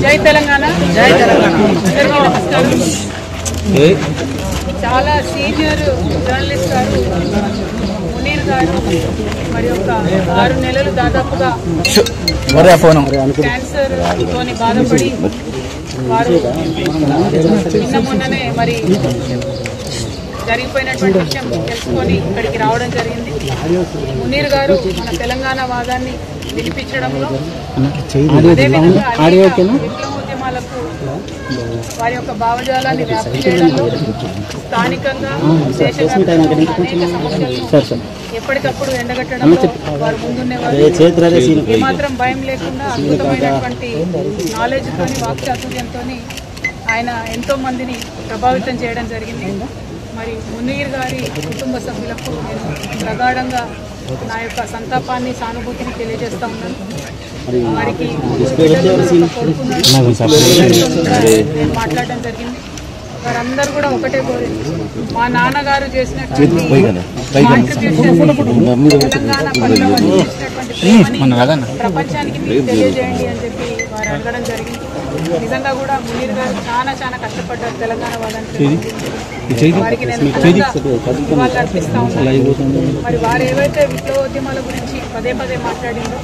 జై తెలంగాణ జై తెలంగాణ చాలా సీనియర్ జర్నలిస్ట్ గారు మునీర్ గారు మరి ఒక 6 నెలలు దాదాపుగా క్యాన్సర్ తోని బాధపడి వారు నిన్న మొన్ననే మరి జరిగిపోయినటువంటి విషయం తెలుసుకొని ఇక్కడికి రావడం జరిగింది. మునీర్ గారు మన తెలంగాణ వాదాన్ని వినిపించడంలో అదేవిధంగా విప్లవోద్యమాలకు వారి యొక్క భావజాలాన్ని వ్యాప్తి చేయడంలో స్థానికంగా దేశవ్యాప్తంగా అనేక సమస్యలను ఎప్పటికప్పుడు ఎండగట్టడంలో వారు ముందుండేవారు. ఏమాత్రం భయం లేకుండా అద్భుతమైనటువంటి నాలెడ్జ్తో వాక్చాతుర్యంతో ఆయన ఎంతో మందిని ప్రభావితం చేయడం జరిగింది. మరి మునీర్ గారి కుటుంబ సభ్యులకు నేను ప్రగాఢంగా నా యొక్క సంతాపాన్ని సానుభూతిని తెలియజేస్తా ఉన్నాను. వారికి నేను మాట్లాడడం జరిగింది. వారందరూ కూడా ఒకటే కోరింది, మా నాన్నగారు చేసినటువంటి తెలంగాణ పట్ల చేసినటువంటి ప్రపంచానికి మీరు తెలియజేయండి అని చెప్పి వారు అడగడం జరిగింది. నిజంగా కూడా మునీర్ గారు చాలా కష్టపడ్డారు తెలంగాణ వాదానికి. వారికి నేను నివాళులు అర్పిస్తా ఉన్నాను. మరి వారు ఏవైతే విప్లవోద్యమాల గురించి పదే మాట్లాడిందో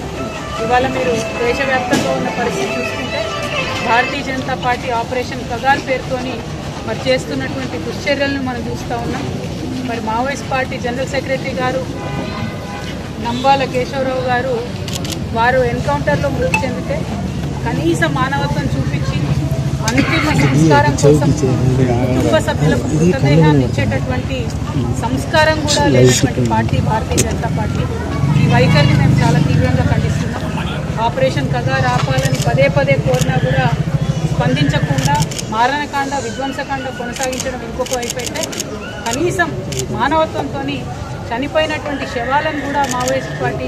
ఇవాళ మీరు దేశవ్యాప్తంగా ఉన్న పరిస్థితి చూసుకుంటే భారతీయ జనతా పార్టీ ఆపరేషన్ కగార్ పేరుతోని మరి చేస్తున్నటువంటి దుశ్చర్యలను మనం చూస్తూ ఉన్నాం. మరి మావోయిస్ట్ పార్టీ జనరల్ సెక్రటరీ గారు నంబాల కేశవరావు గారు వారు ఎన్కౌంటర్లో మృతి చెందితే కనీస మానవత్వం చూపించి అంతిమ సంస్కారం కోసం కుటుంబ సభ్యులకు మృతదేహాన్ని ఇచ్చేటటువంటి సంస్కారం కూడా లేనటువంటి పార్టీ భారతీయ జనతా పార్టీ. ఈ వైఖరిని మేము చాలా తీవ్రంగా ఖండిస్తున్నాం. ఆపరేషన్ కగార్ ఆపాలని పదే కోరినా కూడా స్పందించకుండా మారణకాండ విధ్వంసకాండ కొనసాగించడం ఇంకొక వైపు అయితే కనీసం మానవత్వంతో చనిపోయినటువంటి శవాలను కూడా మావోయిస్ట్ పార్టీ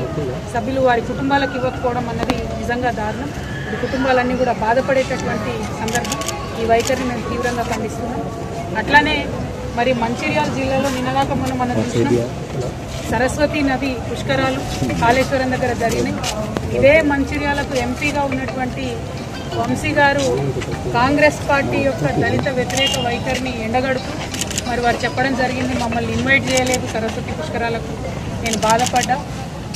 సభ్యులు వారి కుటుంబాలకు ఇవ్వకపోవడం అన్నది నిజంగా దారుణం. ఈ కుటుంబాలన్నీ కూడా బాధపడేటటువంటి సందర్భం. ఈ వైఖరిని మేము తీవ్రంగా ఖండిస్తున్నాం. అట్లానే మరి మంచిర్యాల జిల్లాలో నిన్నగాక మనం చూసినాం, సరస్వతి నది పుష్కరాలు కాళేశ్వరం దగ్గర జరిగినాయి. ఇదే మంచిర్యాలకు ఎంపీగా ఉన్నటువంటి వంశీ గారు కాంగ్రెస్ పార్టీ యొక్క దళిత వ్యతిరేక వైఖరిని ఎండగడుతూ మరి వారు చెప్పడం జరిగింది, మమ్మల్ని ఇన్వైట్ చేయలేదు సరస్వతి పుష్కరాలకు. నేను బాధపడ్డా.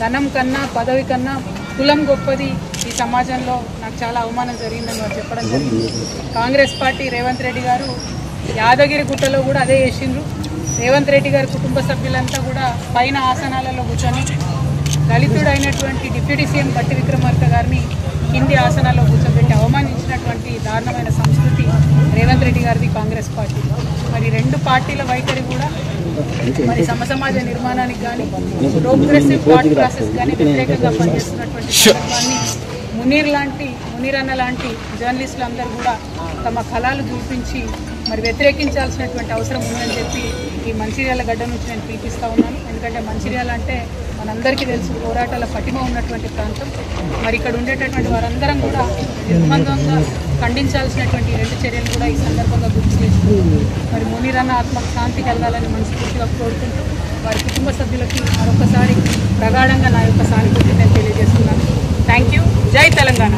ధనం కన్నా పదవి కన్నా కులం గొప్పది ఈ సమాజంలో, నాకు చాలా అవమానం జరిగిందని వారు చెప్పడం జరిగింది. కాంగ్రెస్ పార్టీ రేవంత్ రెడ్డి గారు యాదగిరి గుట్టలో కూడా అదే చేసిండ్రు. రేవంత్ రెడ్డి గారి కుటుంబ సభ్యులంతా కూడా పైన ఆసనాలలో కూర్చొని దళితుడైనటువంటి డిప్యూటీ సీఎం బట్టి విక్రమార్క గారిని కింది ఆసనాల్లో కూర్చోబెట్టి అవమానించినటువంటి దారుణమైన సంస్కృతి రేవంత్ రెడ్డి గారిది కాంగ్రెస్ పార్టీ. మరి రెండు పార్టీల వైఖరి కూడా మరి సమసమాజ నిర్మాణానికి కానీ ప్రోగ్రెసివ్ థాట్ ప్రాసెస్ కానీ వ్యతిరేకంగా పనిచేస్తున్నటువంటి సందర్భాన్ని మునీర్ అన్న లాంటి జర్నలిస్టులు అందరూ కూడా తమ కళలు చూపించి మరి వ్యతిరేకించాల్సినటువంటి అవసరం ఉందని చెప్పి ఈ మంచిర్యాల గడ్డ నుంచి నేను పిలిపిస్తూ ఉన్నాను. ఎందుకంటే మంచిర్యాల అంటే మనందరికీ తెలుసు పోరాటాల పటిమ ఉన్నటువంటి ప్రాంతం. మరి ఇక్కడ ఉండేటటువంటి వారందరం కూడా నిర్బంధంగా ఖండించాల్సినటువంటి రెండు చర్యలు కూడా ఈ సందర్భంగా గుర్తు చేసుకుంటూ మరి మునీర్ అన్న ఆత్మకు శాంతి కలగాలని మనస్ఫూర్తిగా కోరుకుంటూ వారి కుటుంబ సభ్యులకి మరొకసారి ప్రగాఢంగా నా యొక్క సానుభూతి నేను తెలియజేస్తున్నాను. Thank you. జై తెలంగాణ.